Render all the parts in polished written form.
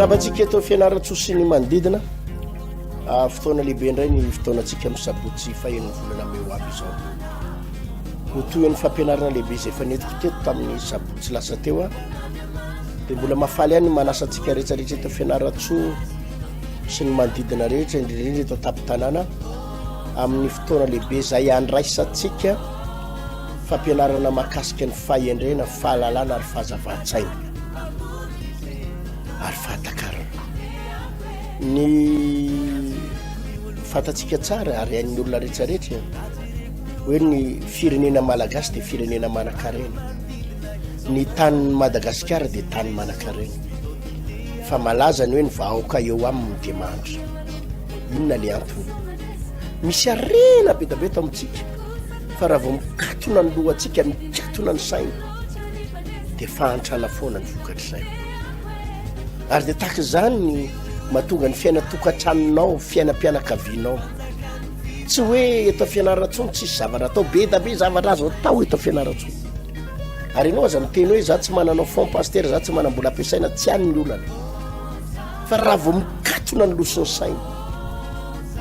Fiaravantsika eto fianarantsoa sy ny manodidina. Fotoana lehibe indray ny fotoanantsika misabotsy fahen'ny volana meo aby izao. Ho toy ny fampianarana lehibe izay efa nentiko teto tamin'ny sabotsy lasa teo dia mbola mafaly ihany manasa antsika rehetrarehetra eto fianarantsoa sy ny manodidina rehetra indrindra eto an-tampon-tanàna amin'ny fotoana lehibe izay andraisantsika fampianarana mahakasika ny fahendrena, fahalalana ary fahazavahan-tsaina ary fahatakarana. Ny fantatsika tsara ary hain'ny olona rehetrarehetra hoe ny firenena malagasy dia firenena manan-karena, ny tany Madagasikara dia tany manan-karena, fa malaza ny hoe ny vahoaka eo aminy dia mandry. Inona le antony? Misy arena betabeta amintsika, fa raha vao mikatona ny lohantsika, mikatona ny saina dia fahantrana foana ny vokatr'izay. Ary dia tahaka izany ny mahatonga ny fiaina-tokantranonao, fiainam-pianakavianao. Tsy hoe eto fianarantsoa tsisy zavatra atao, be da be zavatra azo atao eto fianarantsoa. Ary ianao aza miteny hoe za tsy mananao fond pasteur, za tsy manam-bola ampiasaina, tsy hany ny olana. Fa raha vao mikatona ny loson'ny saina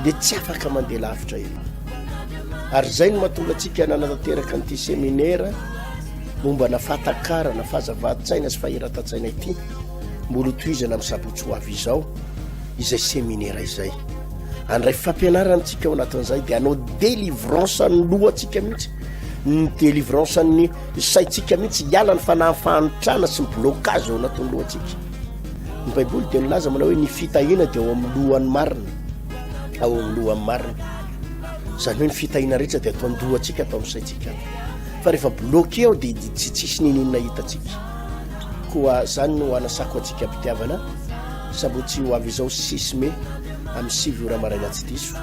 dia tsy afaka mandeha lavitra io. Ary zay no mahatonga antsika nananatanteraka n'ity seminaire momba na fahatakarana, fahazavahan-tsaina sy faheratan-tsaina ity, mbola tohizana amin'ny sabotsy ho avy izao izay seminaire izay. Andray fampianarantsika ao anatin'izay dia anao délivrance ny lohantsika mihitsy, ny délivrance ny saintsika mihitsy, hiala ny fanafantrana sy ny blocage ao anatin'ny lohantsika. Ny baiboly dia nilaza manao hoe ny fitahiana dia ao amin'ny lohan'ny marina, ao amin'ny lohan'ny marina. Zany hoe ny fitahiana rehetra dia atao an-dohantsika, atao amin'ny saintsika. Fa rehefa bloqué ao dia tsy tsisy ninona hitantsika. Koa zany no anasako antsika mpitiavana sabotsy ho avy izao 6 Mai amin'ny 7 ora maraina tsy diso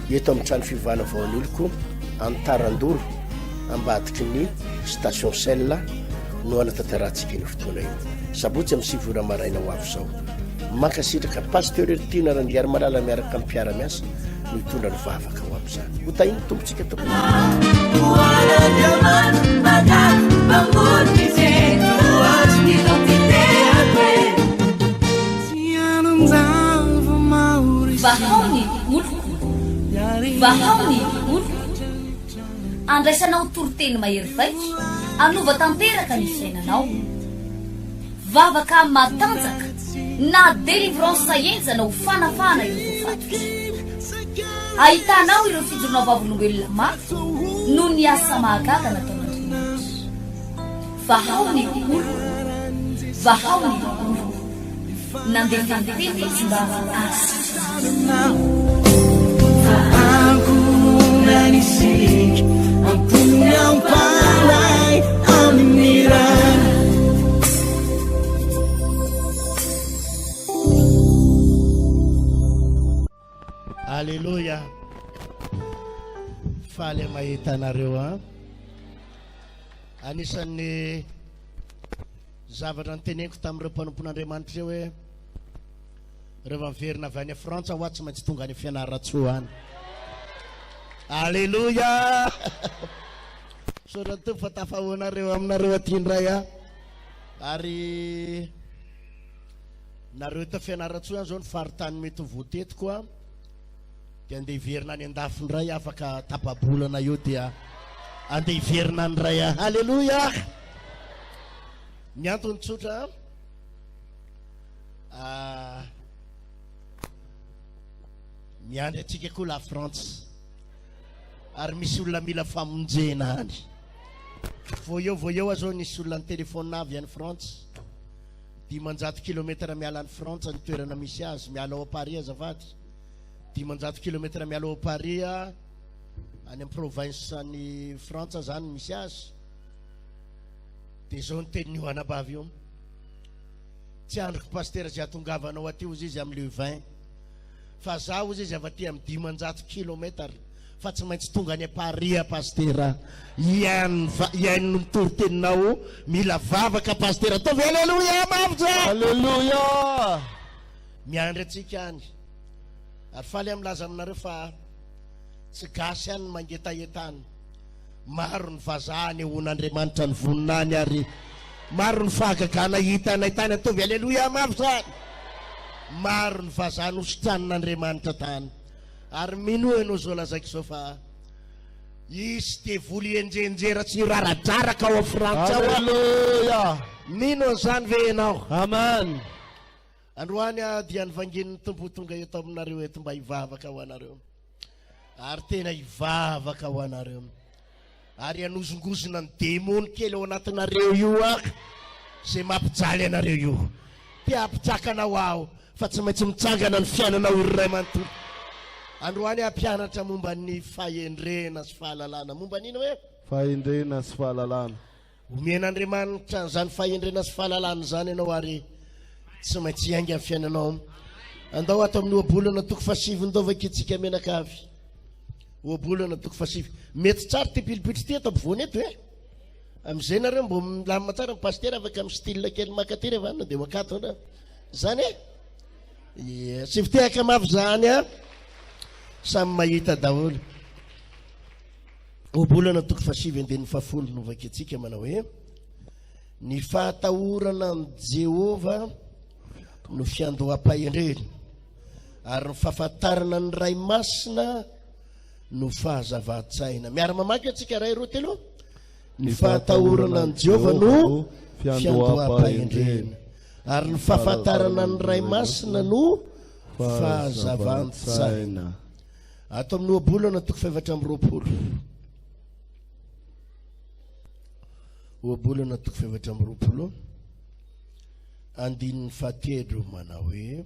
eto amin'ny trano fivavahana Vaoniloko Antarandoro ambadiky ny station Shell no anatanterantsika ny fotoana io. Sabotsy amin'ny 7 ora maraina ho avy izao. Mankasitraka pasteur Ertina Randiary Malala miaraka amin'ny mpiara-miasa no hitondra ny vavaka ho amin'izany. Ho tahiny tompontsika tompony. Vahaony moloko, vahaony moloko, andraisanao toroteny mahery vaika, anova tanteraka ny fiainanao, vavaka matanjaka na délivrance saenjana ho fanafana ireo fatotra. Ahitanao ireo fijorona vavolombelona mafy no ny asa mahagaga nataon'Andriamanitra. Vahaony moloko, vahaony moloko, nandefandefy sy mba asa. Aku nanisik Ampunyang palay Aminiran. Haleluya. Faly mahita nareo anisan'ny zavatra niteneniko tamin'ireo mpanompon'Andriamanitra hoe rehefa miverina avy any a Frantsa ho tsy maintsy tonga any fianarantsoa any. Haleluya. Sora to fa tafahoanareo aminareo aty indray ary nareo ta fianarantsoa any zao ny faritany mety ho voatetiko dia andeha hiverina any an-dafo indray afaka tapabolana io dia andeha hiverina andray. Haleluya. Ny antony tsotra miandry atsika koa la France ary misy olona mila famonjena any. Vao eo azao nisy olona ny telefônina avy any France 500 km miala any France ny toerana misy azy, miala ao Paris azafady 500 km miala ao Paris any amin'ny province any France zany misy azy. Dia zao ny tenin'io anabavy io, tsy androko pasteur zay atongavanao aty ozy izy amin'ny 20 fa za ozy izy avaty amin'ny 500 km fa tsy maintsy tonga any Paris pasteur. Iainy no mitoro-teninao mila vavaka pasteur. Ataovy haleluya mavitra. Haleluya. Miandry atsika any ary faly amlaza aminareo fa tsy gasy any mangetahetany. Maro ny vazahany eon'Andriamanitra ny voninany ary maro ny fahagagana hitanay tany. Ataovy haleluya mavitra. maro ny vazana ositran'Andriamanitra tany ary mino ianao zao lazaiko zao fa izy te voly enjenjera tsy raradraraka ao Frantsa. Halleluja. Mino an'izany ve ianao? Amen. Androany dia nivangen'ny tompo tonga eto aminareo eto mba hivavaka ho anareo ary tena hivavaka ho anareo ary anozongozona ny demony kely ao anatinareo io zay mampijaly anareo io te hampitrakanao aho fa tsy maintsy mitsangana ny fiainanao iray manontolo. Androany ampianatra momba ny fahendrena sy fahalalana. Momba nino hoe? Fahendrena sy fahalalana. Omen'Andriamanitra zany fahendrena sy fahalalana zany ianao ary tsy maintsy hiainga amin'ny fiainanao. Andao ato amin'ny ohabolana toko 7 ndao vakitsika menakavy. Ohabolana toko 7. Mety tsara ty pilipitry ty ato ampovoany eto e. Am'izay nareo mbo milamina tsara ny pasteur afaka amin'ny style kely makatery avana dia makato na. Zany e? Sy fitehaka mafy zany a. Samy mahita daholo. Ohabolana toko 7:10 no vakitsika manao hoe ny fahatahorana ny Jehova no fiandoham-pahendrena ary ny fahafantarana ny ray masina no fahazava-tsaina. Miara mamaky atsika ray roa telo. Ny fahatahorana ny Jehova no fiandoham-pahendrena ary ny fahafantarana ny ray masina no fahazava-tsaina. Ato amin'ny ohabolana toko 7:20. Ohabolana toko 7:20 andininy fahatelo manao hoe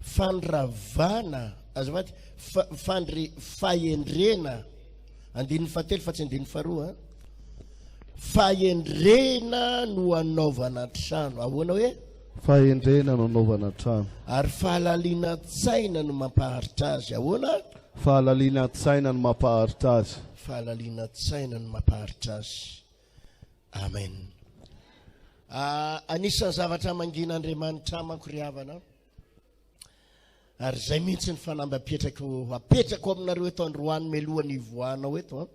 fandravana azafady fahendrena andininy fahatelo fa tsy andininy faharoa fahendrena no anaovana trano. Ahoana hoe fahendrena no anaovana trano ary fahalaliana tsaina no mampaharitra azy. Ahoana? fahalaliana tsaina no mampaharitra azy. Fahalaliana tsaina no mampaharitra azy. Amen. Anisan'ny zavatra mangin'Andriamanitra mankoriavana ary zay mihitsy ny fanamby apetrako aminareo eto androany melohany ivoanao eto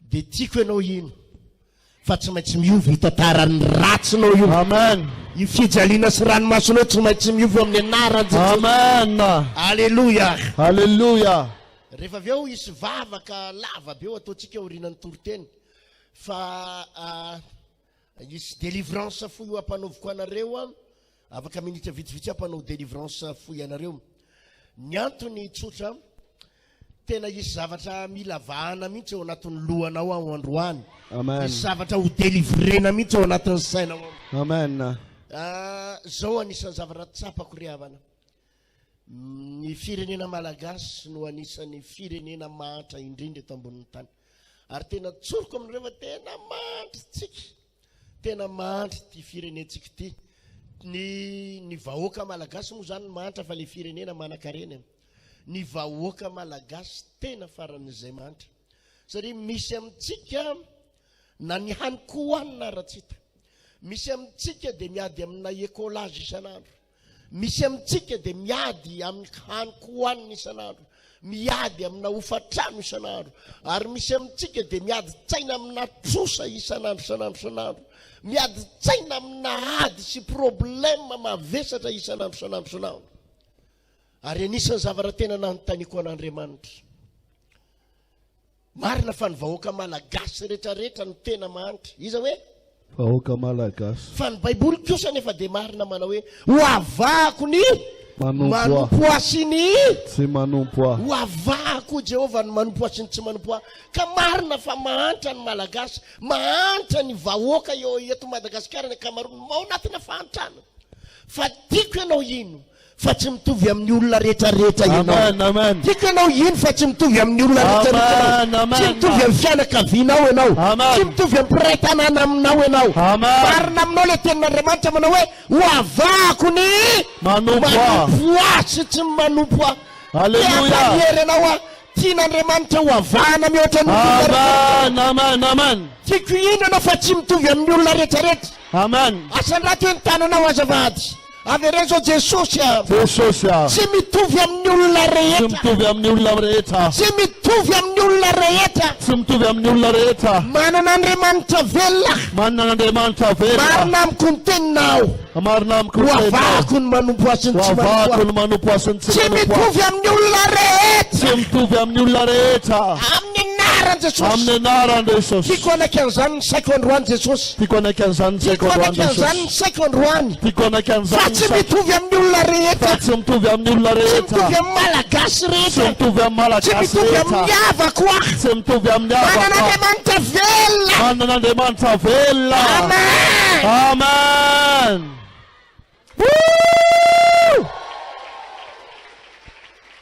dia tiako ianao ino fa tsy maintsy miovy hitantarany ratsinao io. Amen. Io fijaliana sy ranomasonao tsy maintsy miovy amin'ny anarany. Amen. Alleluia. Halleluja. Rehefa avy eo isy vavaka lava be eo ataontsika orinan'ny toroteny fa isy délivrance foy io ampanaoviko anareo afaka minitra vitsivitsy ampanao délivrance foy anareo. Ny antony tsotra tena isy zavatra mila vahana mihitsy ao anatin'ny lohanao ao androany. Amen. Isy zavatra ho délivrena mihitsy ao anatin'ny sainao. Amen. Zao anisan'ny zavatra tsapako riavana. Ny firenena malagasy no anisan'ny firenena mahatra indrindra eto ambonin'ny tany ary tena tsoroko amin'ireo fa tena mahatra tsika, tena mahatra ty firenentsika ty. Ny vahoaka malagasy moa zany mahatra fa le firenena manan-karena. Ny vahoaka malagasy tena faran'izay mahatra satria misy amintsika na ny haniko hohanina ratsita, misy amintsika dia miady amina écolage isan'andro, misy amintsika dia miady amin'ny haniko hohanina isan'andro, miady amina hofatrano isan'andro, ary misy amintsika dia miady tsaina amina trosa isan'andro, miady tsaina amina ady sy problème mavesatra isan'andro. Ary anisan'ny zavatra tena nanontaniako an'Andriamanitra. Marina fa ny vahoaka malagasy rehetrarehetra no tena mahantra. Iza hoe? Vahoaka malagasy. Fa ny baiboly kosa nefa dia marina manao hoe hoavahako ny manompo asy ny tsy manompo ahy. Hoavahako Jehova ny manompo asy ny tsy manompo ahy. Ka marina fa mahantra ny malagasy, mahantra ny vahoaka eo eto Madagasikara ny ankamaroany ao anatina fahantrana. Fa tiako ianao ino fa tsy mitovy amin'ny olona rehetrarehetra ianao. Amen. Tiako ianao ino fa tsy mitovy amin'ny olona rehetrarehetra ianao. Tsy mitovy amin'ny fianakavianao ianao. Tsy mitovy amin'ny mpiray-tanàna aminao ianao. Marina aminao le tenin'Andriamanitra manao hoe hoavahako ny manompo asy tsy manompo ahy. Halleluja. Hery ianao tian'Andriamanitra hoavahana mihoatra ny olona. Amen. Tiako ino ianao fa tsy mitovy amin'ny olona rehetrarehetra. Amen. Asan'ny raha toy ny tananao azavady. avy ireny zao Jesosy Jesosy tsy mitovy amin'ny olona tsy rehetra, mitovy amin'ny olona rehetra, tsy mitovy amin'ny olona rehetra. tsy mitovy amin'ny olona rehetra. Manana Andriamanitra velona, Manana Andriamanitra velona. marina amiko ny teninao, Marina amiko ho ny teninao. avako ny manompo azy sy ny Ho tsy avako manompo. ny manompo azy sy ny Tsy tsy manompo azy. mitovy amin'ny olona rehetra. Tsy mitovy amin'ny olona rehetra. Amin'ny anaran Jesosy. Amin'ny anaran Jesosy. Tiako anaiky an'izany ny saiko androany Jesosy. Tiako anaiky an'izany ny Tiako saiko androany anaiky an'izany ny Jesosy. saiko androany. Tiako anaiky Fa an'izany tsy ny saiko. mitovy amin'ny olona rehetra. Fa tsy mitovy amin'ny olona Tsy rehetra. mitovy amin'ny malagasy Tsy rehetra. mitovy amin'ny Tsy malagasy mitovy rehetra. amin'ny havako aho. Tsy mitovy amin'ny Manana havako. Andriamanitra velona. Manana Andriamanitra velona. Amen. Amen.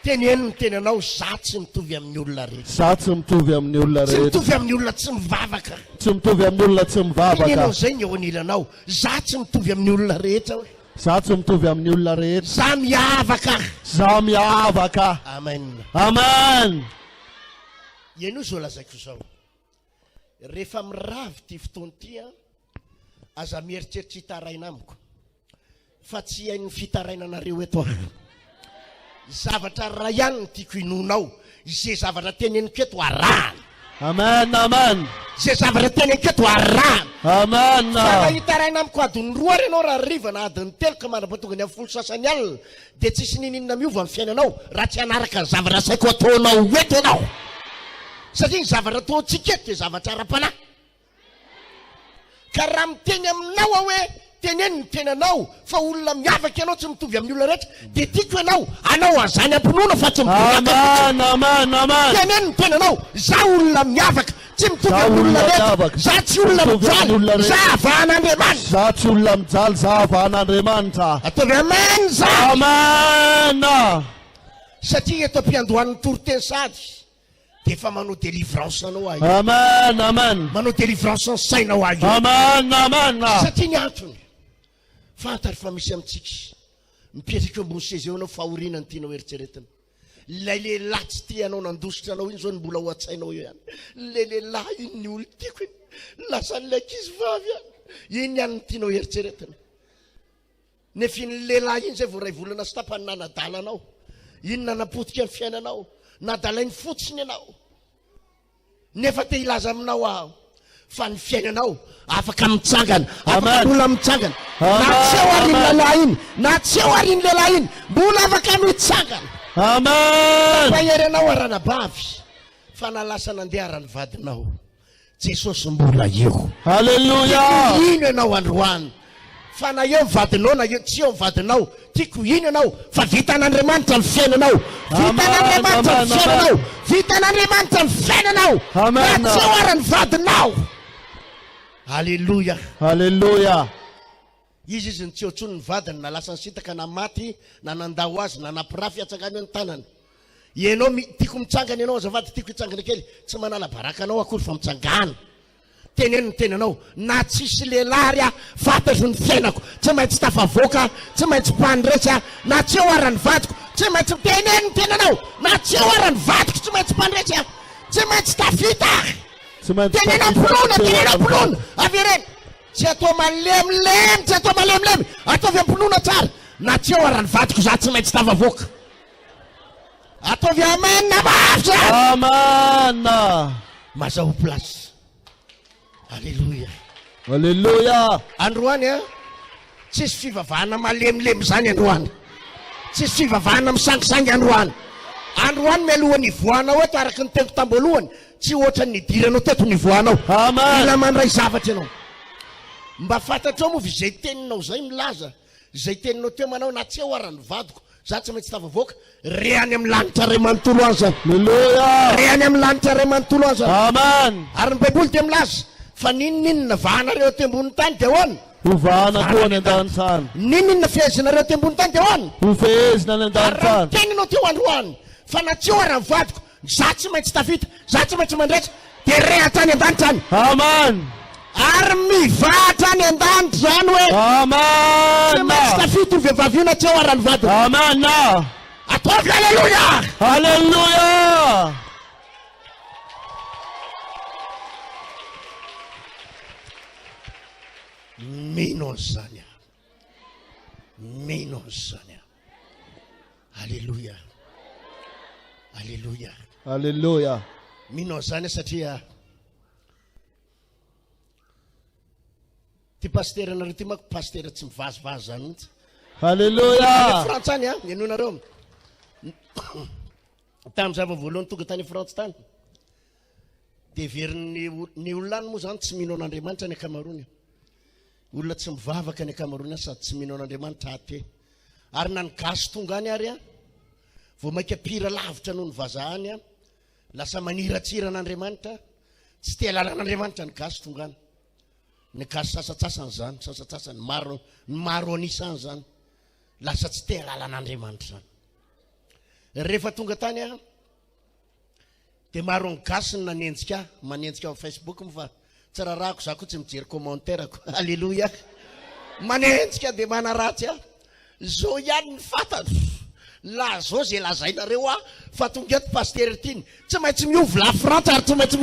Teneniny tenanao, za tsy mitovy amin'ny olona rehetra. Za tsy mitovy amin'ny olona Tsy rehetra. mitovy amin'ny olona tsy mivavaka. Tsy mitovy amin'ny olona tsy Tenenao mivavaka. zay ny eo anilanao. Za tsy mitovy amin'ny olona rehetra. Za tsy mitovy amin'ny olona rehetra. Za miavaka. Za miavaka. Amen. Amen. Ianio zao lazaiko zao. Rehefa miravy ty fotoana ty aza mieritreritra hitaraina amiko. Fa tsy hain'ny fitarainanareo eto aho. Zavatra ray ihany no tiako inonao. Izay zavatra teneniko eto arahana. Amen. Amen. Izay zavatra teneniko eto arahana. Amen. Fa hitaraina amiko adiny roa ianao raha riva na adiny telo ka manam-pahatonga ny amin'ny folo sasany alina dia tsisy nininona miova amin'ny fiainanao raha tsy hanaraka ny zavatra saiko ataonao eto ianao. Satria ny zavatra ataontsika eto dia zavatra ara-panahy. Ka raha miteny aminao aho hoe teneny ny tenanao fa olona miavaka ianao tsy mitovy amin'ny olona rehetra dia tiako ianao anao azany ampinoana fa tsy mitovy. Amen. Amen. Amen. Teneny ny tenanao, za olona miavaka tsy mitovy Za amin'ny olona olona rehetra, miavaka. za tsy olona Mitovy amin'ny olona mijaly, rehetra. za avahan'Andriamanitra. Za tsy olona mijaly, za avahan'Andriamanitra. Ataovy amen za. Amen. Satria eto am-piandohan'ny toroteny sady dia efa manao délivrance anao ahy. Amen. Amen. Manao délivrance ny sainao ahy. Amen. Amen. Satria ny antony fantary fa misy amintsika mipetraka eo ambony seza eo anao fahorinany tianao eritreretina. Ilay lehilahy tsy tia anao nandositra anao iny zao ny mbola ho an-tsainao eo ihany. Ilay lehilahy iny ny olo tiako iny lasa n'ilay ankizy vavy ihany. Iny ihany ny tianao eritreretina. Nefa iny lehilahy iny zay vao ray volana sy tapany nanadala anao. Iny nanapotika ny fiainanao. Nadalainy fotsiny ianao. Nefa te hilaza aminao aho fa ny fiainanao afaka mitsangana, afaka mbola mitsangana. Na tsy eo ary ny lehilahy iny, na tsy eo ary ny lehilahy iny, mbola afaka mitsangana. Amen. Fa herenao aranabavy fa nalasa nandeha arany vadinao. Jesosy mbola eo. Hallelujah. Ino ianao androany. Fa na eo vadinao na eo tsy eo vadinao, tiako ino ianao fa vitan'Andriamanitra ny fiainanao. Vitan'Andriamanitra ny fiainanao. Vitan'Andriamanitra ny fiainanao. Amen. Na tsy eo arany vadinao. Halleluja. Hallelujah. Izy ny tsy eo tsony ny vadiny na lasa nisitaka na maty na nandao azy na nampirafy atsangany ny tanany. Ianao tiako mitsangana ianao azavady tiako hitsangana kely tsy manala baraka anao akory fa mitsangana. Teneny ny tenanao na tsisy lehilahy aho fantatro ny fiainako tsy maintsy tafavoaka, tsy maintsy mpandresy na tsy eo arany vadiko tsy maintsy teneny ny tenanao na tsy eo arany vadiko tsy maintsy mpandresy tsy maintsy tafita. Tenena ampinoana, tenena ampinoana. Avy ireny tsy atao malemilemy, tsy atao malemilemy, ataovy ampinoana tsara. Na tsy eo arany vadiko za tsy maintsy tafavoaka. Ataovy amen na mafy. Amen. Mazao place. Alléluia. Hallelujah. Androany tsisy fivavahana malemilemy zany androany. Tsisy fivavahana misangisangy androany. Androany mialohan'ny voanao eto araka ny teko tamboalohany tsy ohatra ny diranao teto ny voanao. Amen. Mila mandray zavatra ianao. Mba fantatrao moa zay teninao zay milaza. Zay teninao teo manao na tsy eo arany vadiko za tsy maintsy tafavoaka. Rehany amin'ny lanitra ray manontolo azy. Hallelujah. Rehany amin'ny lanitra ray manontolo azy. Amen. Ary ny Baiboly dia milaza fa ninona vahanareo teo ambony tany dia hoana. Hovana koa ny an-tany. Ninona fiezinareo teo ambony tany dia hoana. Hofehezina ny Raha an-tany. teninao teo androany fa na tsy eo arany vadiko za tsy maintsy tafita, za tsy maintsy mandretra dia rehatra any an-danitra any. Amen. Ary mivatra any an-danitra zany hoe tsy maintsy Amen. tafita io vehivavy io na tsy eo arany vadiko. Amen. Ataovy halleluja. Hallelujah. Mino an'izany. mino zany. Alleluia, alleluia, Hallelujah. mino zany satria ty pasteranareo ty mako pastera tsy mivazivazy zany mihitsy. Hallelujah. Frantsa any ianonareo tamin'ny zava voalohany tonga tany Frantsa tany de veriny ny olona any moa zany tsy mino an'Andriamanitra ny akamarony, olona tsy mivavaka ny akamarony sady tsy mino an'Andriamanitra aty, ary na ny gasy tonga any ary vao maika pira lavitra noho ny vazahany lasa maniratsira an'Andriamanitra, tsy te lalàn'Andriamanitra ny gasy tonga any. Ny gasy sasatsasany zany, sasatsasany maro anisany zany lasa tsy te lalàn'Andriamanitra zany. Rehefa tonga tany de maro ny gasy nanenjika manenjika ao Facebook fa tsy rarahako za ko tsy mijery commentaireko. Alleluia, manenjika de manaratsy zao ihany ny fantany la zao zay lazainareo fa tonga eto paster tiny tsy maintsy miovy la Frantsa ary tsy maintsy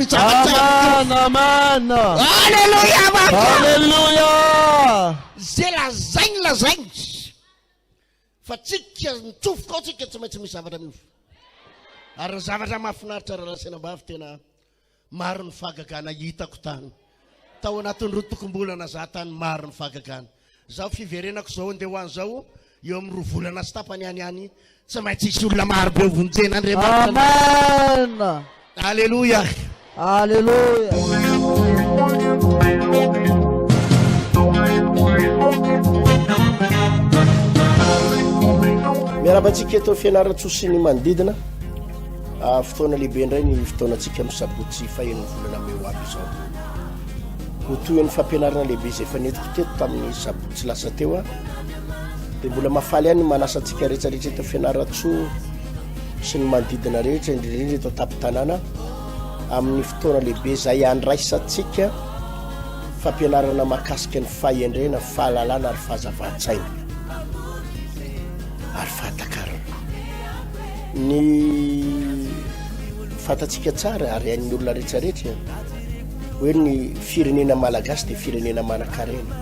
Amen. Alleluia, Hallelujah. zay lazainy fa tsika mitsofoka ao tsika tsy maintsy misy zavatra miovy. Ary ny zavatra mahafinaritra raha lasenambavy tena maro ny fahagagana hitako tany tao anatin'ny roa tokom-bolana za tany, maro ny fahagagana. Zaho fiverenako zao andeha ho an'izao eo amin'ny 2 volana sy tapany any tsy maintsy isy olona maro be vonjen'Andriamanitra. Amen. Alleluia, Hallelujah. miarabantsika eto fianaran-tsosy ny manodidina fotoana lehibe indray ny fotoanantsika misabotsy fahen'ny volana meo aby izao ho toy ny fampianarana lehibe izay efa nentiko teto tamin'ny sabotsy lasa teo dia mbola mafaly ihany manasantsika rehetrarehetra eto fianaran-tsoa sy ny manodidina rehetra indrindrindra eto tapin-tanàna amin'ny fotoana lehibe izay andraisantsika fampianarana mahakasika ny fahendrena, fahalalana ary fahazavahan-tsaina ary fahatakarana. Ny fantatsika tsara ary hain'ny olona rehetrarehetra hoe ny firenena malagasy dia firenena manan-karena,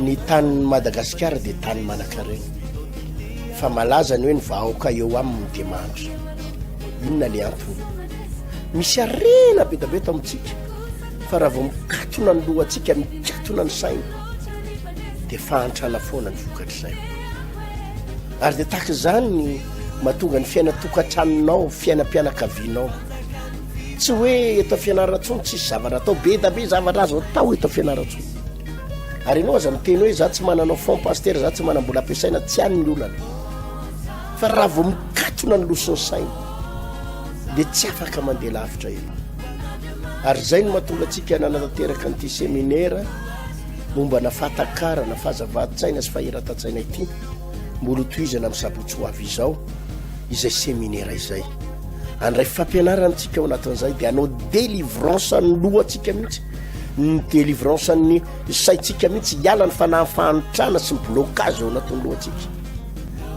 ny tany Madagasikara dia tany manan-karena, fa malaza ny hoe ny vahoaka eo aminy dia mandro. Inona le antony? Misy arena be da be eto amintsika fa raha vao mikatona ny lohantsika, mikatona ny saina dia fahantrana foana ny vokatr'izay. Ary dia tahaka izany mahatonga ny fiaina-tokantranonao, fiainam-pianakavianao. Tsy hoe eto fianaran-tsony tsisy zavatra atao, be da be zavatra azo atao eto fianaran-tsony. Ary ianao aza miteny hoe za tsy mananao fond paster, za tsy manam-bola ampiasaina, tsy hany ny olana. Fa raha vao mikatona ny losony saina dia tsy afaka mandeha lavitra elo. Ary zay no mahatonga antsika nanatateraka n'ity seminaire momba na fahatakarana, fahazavahan-tsaina sy faheratan-tsaina ity mbola tohizana amin'ny sabotsy ho avy izao izay seminaire izay. Andray fampianarantsika ao anatin'izay dia anao délivrance ny lohantsika mihitsy, ny délivrance ny saintsika mihitsy, hiala ny fanafantrana sy ny blocage ao anatin'ny lohantsika.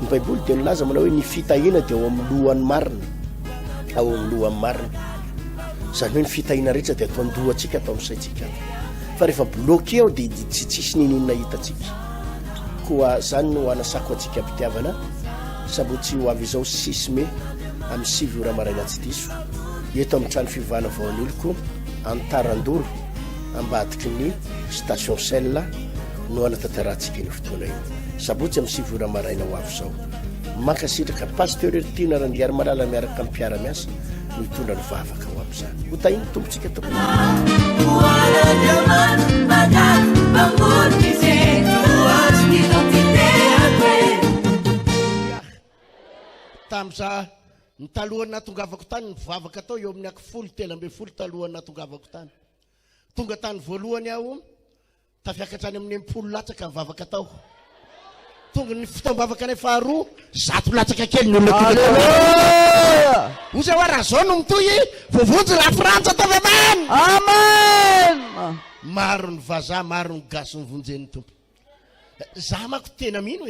Ny baiboly dia nilaza manao hoe ny fitahiana dia ao amin'ny lohan'ny marina, ao amin'ny lohan'ny marina. Zany hoe ny fitahiana rehetra dia atao andohantsika, atao amin'ny saintsika. Fa rehefa bloqué ao dia tsy tsisy ninonina hitantsika. Koa zany no anasako antsika mpitiavana sabotsy ho avy izao 6 Mai amin'ny 7 ora maraina tsy diso eto amin'ny trano fivavahana vaoniloko Antarandoro ambadiky ny station Sel no anatantarantsika ny fotoana io. Sabotsy amin'ny 7 ora maraina ho avy izao. Mankasitraka pasteur Ertina Randiary Malala miaraka amin'ny mpiara-miasa no hitondra ny vavaka ho amin'izany. Ho tahiny tombotsika tompoko. Tamin'za ny talohany natongavako tany ny vavaka tao eo amin'ny 10 talohany natongavako tany. Tonga tany voalohany aho tafiakatrany amin'ny 10 latsaka ny vavaka tao. Tonga ny fotoam-bavaka anay faharoa 100 latsaka kely ny olona tonga tao. Oza hoa raha zao no mitoy vovonjy la Frantsa tavy amany. Amen. Maro ny vazaha, maro ny gasy ny vonjen'ny tompo. Za mako tena mino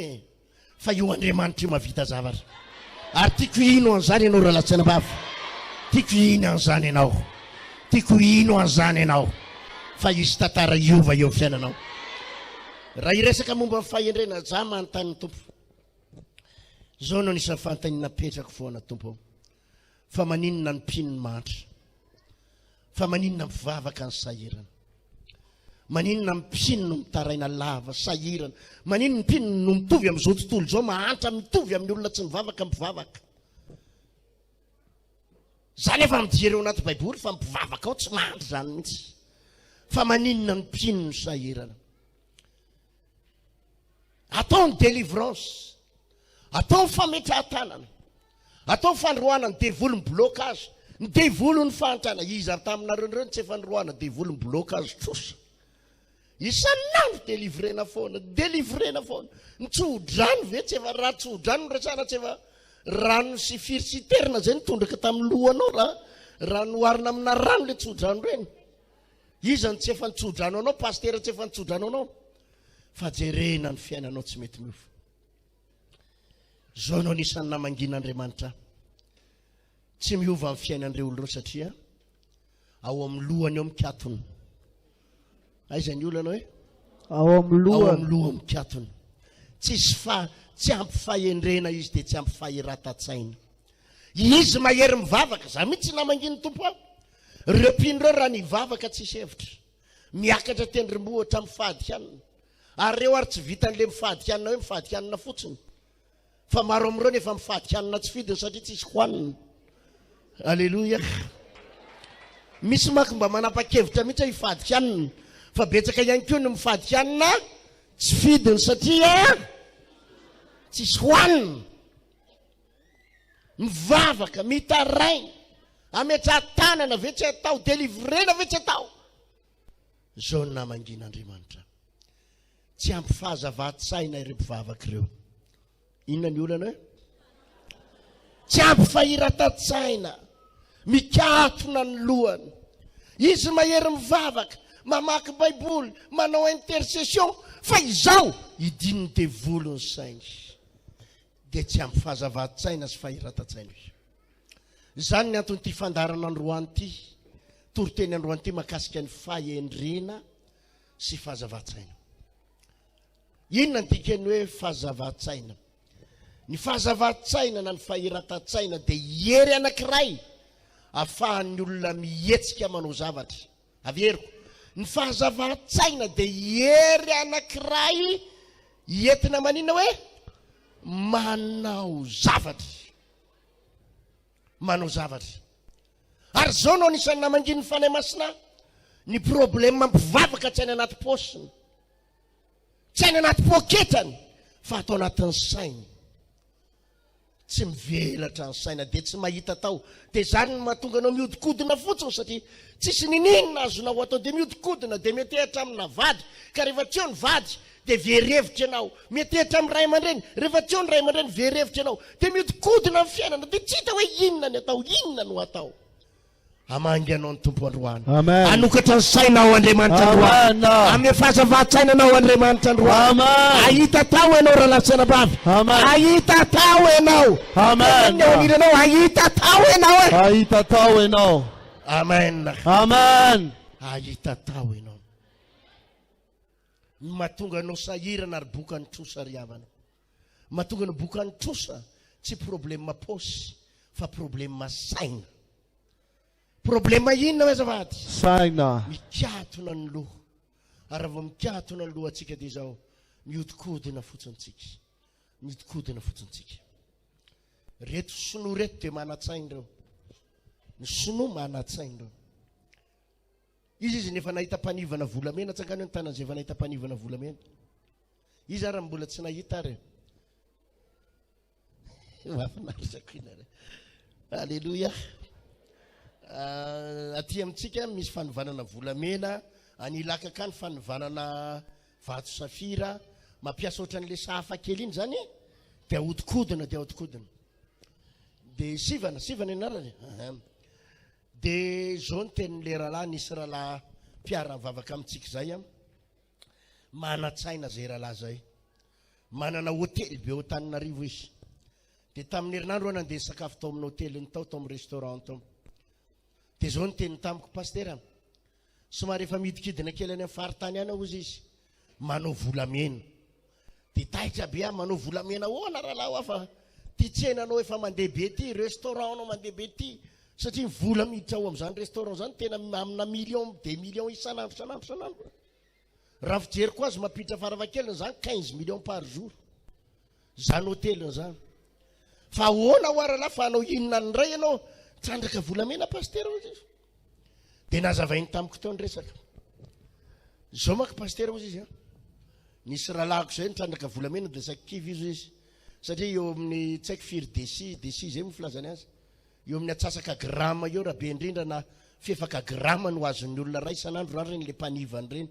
fa io Andriamanitra io mavita zavatra. Ary tiako ino an'izany ianao raha latsanambavy, tiako ino an'izany ianao, tiako ino an'izany ianao fa izy tantara iova eo fiainanao. raha iresaka momba ny fahendrena za manontany tompo zao no anisany fanontaniana petraka foana tompo ao fa maninona ny mpinony mantra fa maninona mivavaka ny sahirana maninona mpino no mitaraina lava sahirana maninona mpino no mitovy amin'izao tontolo zao mahantra mitovy amin'ny olona tsy mivavaka mivavaka zany efa mijery ao anaty baiboly fa mivavaka ao tsy mahantra zany mihitsy fa maninona ny mpino no sahirana atao ny délivrance atao ny fametrahantanana atao ny fandroana ny devoly ny blocage ny devoly ny fahantrana izy ary taminareo reo tsy efa nroana devoly ny blocage trosa isanandro délivrena foana ny tsodrano ve tsy efa raha tsodrano resana tsy efa rano sy firsiterina zay nitondraka tamin'ny lohanao raha noarina amina rano le tsodrano reny izany tsy efa nitsodrano anao pastera tsy efa nitsodrano anao fa jerena ny fiainanao tsy mety miova zao anao nisan'ny namangin'Andriamanitra tsy miova amin'ny fiainan'ireo olonao satria ao amin'ny lohany ao mikatony aizany olana hoe ao amin'ny loha lohany mikatony tsy ampy fahendrena izy dia tsy ampy faheran-tatsaina izy mahery mivavaka za mihitsy tsy namanginy tompo aho reo mpino reo raha nivavaka tsisy hevitra miakatra tendrombohatra amin'ny fahadikanina ary reo ary tsy vitan'le mifahadikanina hoe mifahadikanina fotsiny fa maro amin'ireo nefa mifahadikanina tsy fidiny satria tsisy hoanina alleloia misy maky mba manapa-kevitra mihitsy hoe hifahadikanina fa betsaka ihany koa no mifahadikanina tsy fidiny satria tsisy hoanina mivavaka mitaraina ametraha-tanana ve tsy atao délivrena ve tsy atao zao ny namangin'Andriamanitra tsy ampy fahazava-tsaina ireo mpivavaka ireo inona ny olana hoe tsy ampy fahiratan-tsaina mikatona ny lohany izy mahery mivavaka mamaky baiboly manao intercession fa izao idinony devolony sainy dia tsy ampy fahazava-tsaina sy fahiratan-tsaina izy zany ny antony ty fandarana androany ty toroteny androany ty makasika ny fahendrena sy fahazava-tsaina inona ny dikany hoe fahazava-tsaina ny fahazava-tsaina na ny fahiratan-tsaina dia hery anankiray ahafahan'ny olona mihetsika manao zavatra averiko ny fahazava-tsaina dia hery anankiray entina maninona hoe manao zavatra ary zao no anisany namangin'ny fanay masina ny problema mpivavaka tsy any anaty posiny tsy any anaty poketany fa atao anatin'ny sainy tsy mivelatra ny saina dia tsy mahita tao dia zany no mahatonga anao miodikodina fotsiny satria tsisy nininona azonao atao dia miodikodina dia metehitra amina vady ka rehefa tsy eo ny vady dia verevitra ianao metehitra amin'ny ray aman-dreny rehefa tsy eo ny ray aman-dreny verevitra ianao dia miodikodina amin'ny fiainana dia tsy hita hoe inona ny atao inona no atao amangy anao ny tompo androany anokatra ny sainao Andriamanitra androany ame fahazava-tsainanao Andriamanitra androany ahita tao ianao raha lasana bavy ahita tao ianao aoniranao ahita tao ianao amen ahita tao ianao mahatonga anao sahirana ary bokany trosa riavana mahatonga no bokany trosa tsy problema posy fa problema saina problema inona hoe zavady saina mikatona ny loha ary vao mikatona ny loha atsika dia zao miodikodina fotsontsika reto sinoa reto dia manatsainy reo ny sinoa manatsainy reo izy nefa nahita mpanivana volamena tsangany hoe ny tanany zay efa nahita mpanivana volamena izy ary mbola tsy nahita ary mahafinaritsako inare alleloia aty amintsika misy fanovanana volamena anilaka akany fanovanana vato safira mampiasa ohatran'le sahafa kely iny zany dia ahodikodina dia sivana inarany dia zao ny tenin'le rahalahy nisy rahalahy mpiara-mivavaka amintsika zay manatsaina zay rahalahy zay manana hotely be ao Tananarivo izy dia tamin'ny herinandro nandeha sakafo tao amin'ny hoteliny tao amin'ny restaurant tao dia zao ny teny tamiko pastera somary efa midikidina kely any amin'ny faritany any ao izy manao volamena dia taitra be manao volamena oana rahalahy afa ty tsenanao efa mandeha be ty restaurant anao mandeha be ty satria vola miditra ao amin'izany restaurant zany tena amina million 2 millions isanandro raha fijery koa azy mampiditra faravakeliny zany 15 millions par jour zany hôteliny zany fa ahoana ho aralahy fa anao inona ny ray ianao trandraka volamena pastera ozy izy dia nazavainy tamiko tao ny resaka zao maka pastera ozy izy nisy rahalahiko zay nitrandraka volamena dia sakivy izy izy satria eo amin'ny tsy haiko firy desi zay mifilazany azy eo amin'ny atsasaka grama eo raha be indrindra na fiefaka grama no azon'ny olona ray isanandro rany reny le mpanivany reny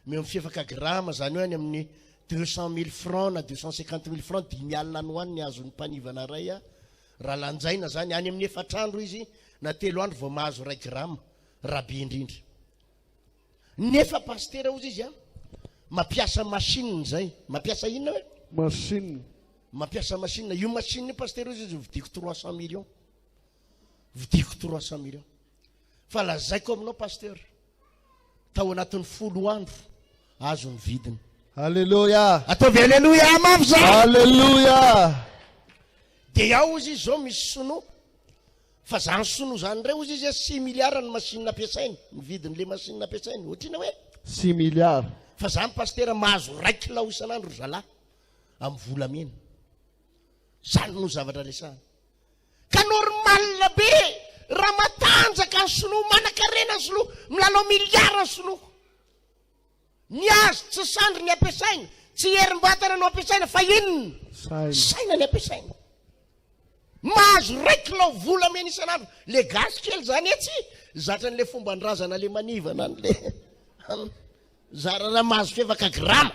meo amin'ny fiefaka grama zany hoe any amin'ny 200 000 francs na 250 000 francs 10 alina ny hoany ny azon'ny mpanivana ray a raha lanjaina zany any amin'ny 4 andro izy na 3 andro vao mahazo 1 grama raha be indrindra nefa pastera ozy izy mampiasa machine zay mampiasa inona hoe machine mampiasa machine io machine pastera ozy izy vidiko 300 millions vidiko 300 millions fa lazaiko aminao pasteur tao anatin'ny 10 andro azo ny vidiny Alléluia. ataovy alleluia mafy zay Alléluia. dia ao izy izy zao misy sono fa zany sono zany ray ozy izy 6 milliards ny machine ampiasainy ny vidin'le machine ampiasainy ohatrina hoe 6 milliards. fa zany pastera mahazo 1 kilao isanandro zalahy amin'ny volamena zany no zavatra lesahany ka normal be raha matanjaka ny sonoa manan-karena ny sonoa milalao miliara ny sonoa ny azo tsy sandry ny ampiasaina tsy herim-batana no ampiasaina fa inona saina ny ampiasaina mahazo 1 kilao volamena isanandro le gasy kely zany etsy zatra n'le fomba ndrazana le manivana n'le zarana mahazo fiefaka grama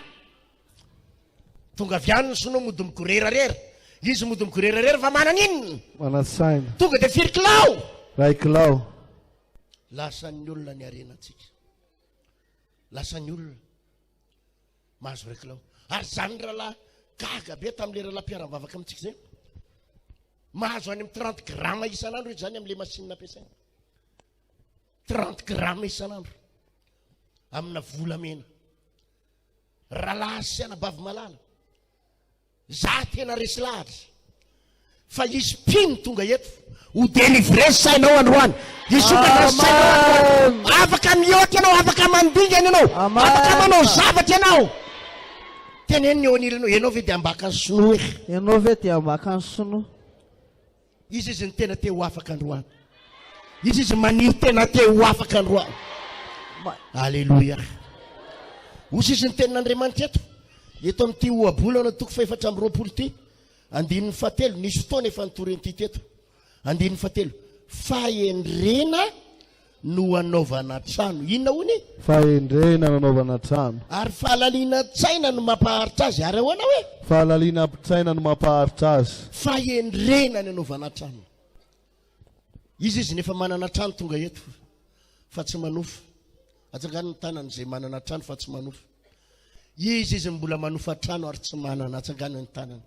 tonga avy any ny sonoa mody mikorerarera izy mody mikorerarera fa manana inona Manasaina. tonga dia 4 kilao 1 kilao. lasan'ny olona ny arenatsika lasan'ny olona mahazo 1 kilao ary zany rahalahy gaga be tamin'le rahalahy mpiara-mivavaka amintsika zay mahazo any amin'ny 30 grama isanandro izy zany amin'le machine ampiasaina 30 grama isanandro amina volamena rahalahy sy anabavy malala za tena resy lahatra fa izy pino tonga eto ho délivre sainao androany izy sokatra sainao afaka mihoatra ianao afaka mandingana ianao afaka manao zavatra ianao tena eny eo anilanao ianao ve dia ambaka ny sinoa Ianao ve dia ambaka ny sinoa izy izy ny tena te ho afaka androany izy izy maniry tena te ho afaka androany alleluia osy izy ny tenin'Andriamanitra eto amin'ity oabolana toko fa 420 ty 17 nisy fotoana efa nitoreny teto 17 fahendrena no anaovana trano inona hony fahendrena nanaovana trano ary fahalaliana tsaina no mampaharitra azy ary ahoana hoe fahalaliana tsaina no mampaharitra azy fahendrena ny anaovana trano izy izy nefa manana trano tonga eto fa tsy manofa atsangany ny tanan'izay manana trano fa tsy manofa izy izy mbola manofa trano ary tsy manana atsangany ny tanany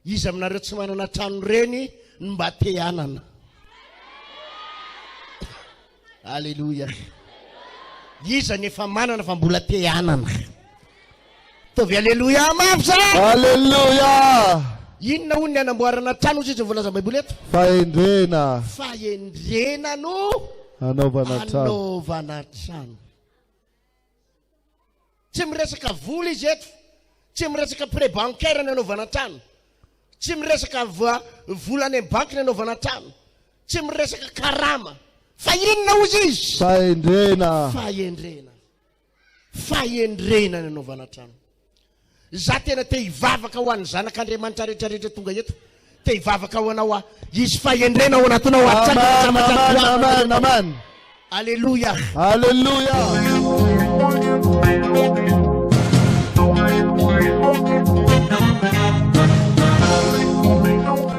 izy aminareo tsy manana trano reny ny mba te hanana alleluia izy nefa manana fa mbola te hanana tovy alleluia mafy zay Alléluia. inona hoy ny anamboarana trano izy volaza baiboly eto fahendrena fahendrena no anaovana trano anaovana trano tsy miresaka vola izy eto tsy miresaka pré bancaire ny anaovana trano tsy miresaka volany amin'ny banky ny anaovana trano tsy miresaka karama fa inona ozy izy fahendrena fahendrena fahendrena ny anaovana trano za tena te hivavaka ho an'ny zanak'Andriamanitra rehetrarehetra tonga eto te hivavaka ho anao izy fahendrena ao anatinao amen amen alleluia Alléluia.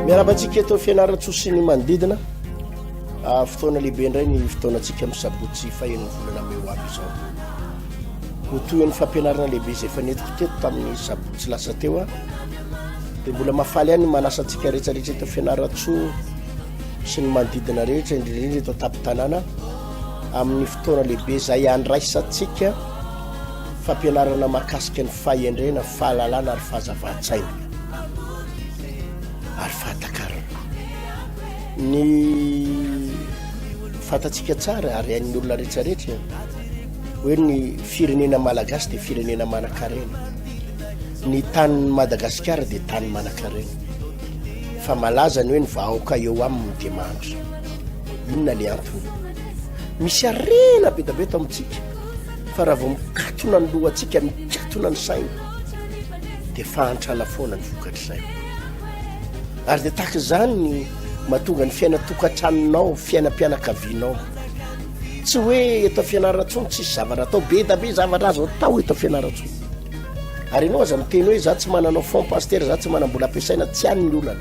miarabantsika eto fianaran-tsosy ny manodidina fotoana lehibe indray ny fotoanantsika misabotsy faheniny volana meo aby izao ho toy ny fampianarana lehibe izay efa netiko teto tamin'ny sabotsy lasa teo dia mbola mafaly ihany manasantsika rehetrarehetra eto fianaran-tso sy ny manodidina rehetra indrindrindra eto an-tapin-tanàna amin'ny fotoana lehibe izay andraisantsika fampianarana mahakasika ny fahendrena fahalalana ary fahazava-tsaina ary fahatakarana ny fantatsika tsara ary hain'ny olona rehetrarehetra hoe ny firenena malagasy dia firenena manan-karena ny tany Madagasikara dia tany manan-karena fa malaza ny hoe ny vahoaka eo aminy dia mandro inona le antony misy arena betabeto amintsika fa raha vao mikatona ny lohantsika mikatona ny saina dia fahantrana foana ny vokatr''izay ary dia tahaka izany ny mahatonga ny fiainatokantranonao fiainam-pianakavianao tsy hoe eto fianaratsony tsisy zavatra atao be da be zavatra azo atao eto fianaratsony ary ianao aza miteny hoe za tsy mananao fond paster za tsy manambola ampiasaina tsy any ny olana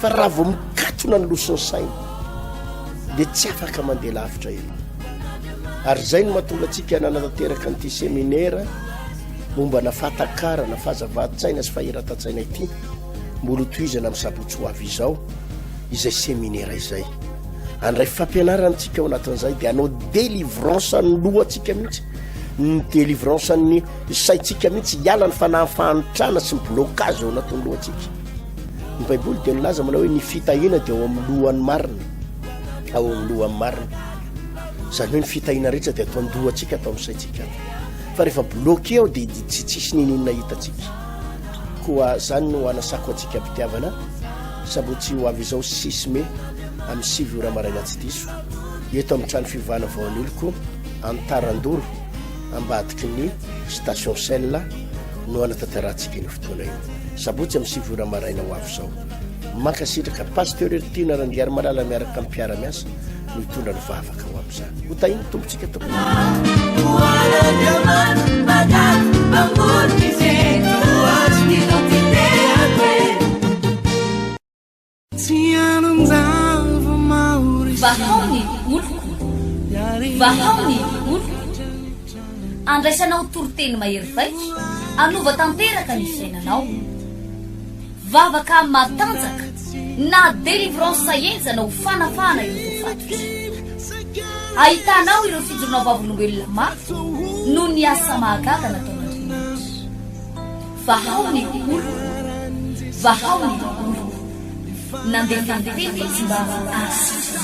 fa raha vao mikatona ny losiny saina dia tsy afaka mandeha lavitra elo ary zay no mahatonga antsika nananatanteraka n'ity seminaira momba na fahatakarana fahazava-tsaina sy faheratan-tsaina ity mbola tohizana amin'ny sabotsy ho avy izao izay seminaira izay andray fampianarantsika ao anatin'izay dia anao délivrance ny lohantsika mihitsy ny délivrance ny saintsika mihitsy hiala ny fanahafahanitrana sy ny blocage ao anatin'ny lohantsika ny baiboly dia nilaza manao hoe ny fitahina dia ao amin'ny lohan'ny marina ao amin'ny lohan'ny marina zany hoe ny fitahina rehetra dia atao andohantsika atao amin'ny saintsika fa rehefa bloqué ao dia tsy tsisy ninina hitatsika koa zany no anasako antsika mpitiavana sabotsy ho avy izao 6 mai amin'ny 7 ora maraina tsy diso eto amin'ny trano fivana vaon'oloko antarandoro ambadiky ny station Sella no anatanterantsika iny fotoana io sabotsy amin'ny 7 ora maraina ho avy izao mankasitraka pasteur Ertina Randiary Malala miaraka amin'ny mpiara-miasa no hitondra ny vavaka ho amin'izany ho tahiny tombotsika tokoa vahaony oloko vahaony oloko andraisanao toroteny mahery vaitra anova tanteraka ny fiainanao vavaka matanjaka na délivrance enzana ho fanafana ireo fatotra ahitanao ireo fijorona vavolombelona mafy no ny asa mahagaga nataon'Andriamanitra vahaony oloko vahaony oloko nandeha tanteny izy mba asitra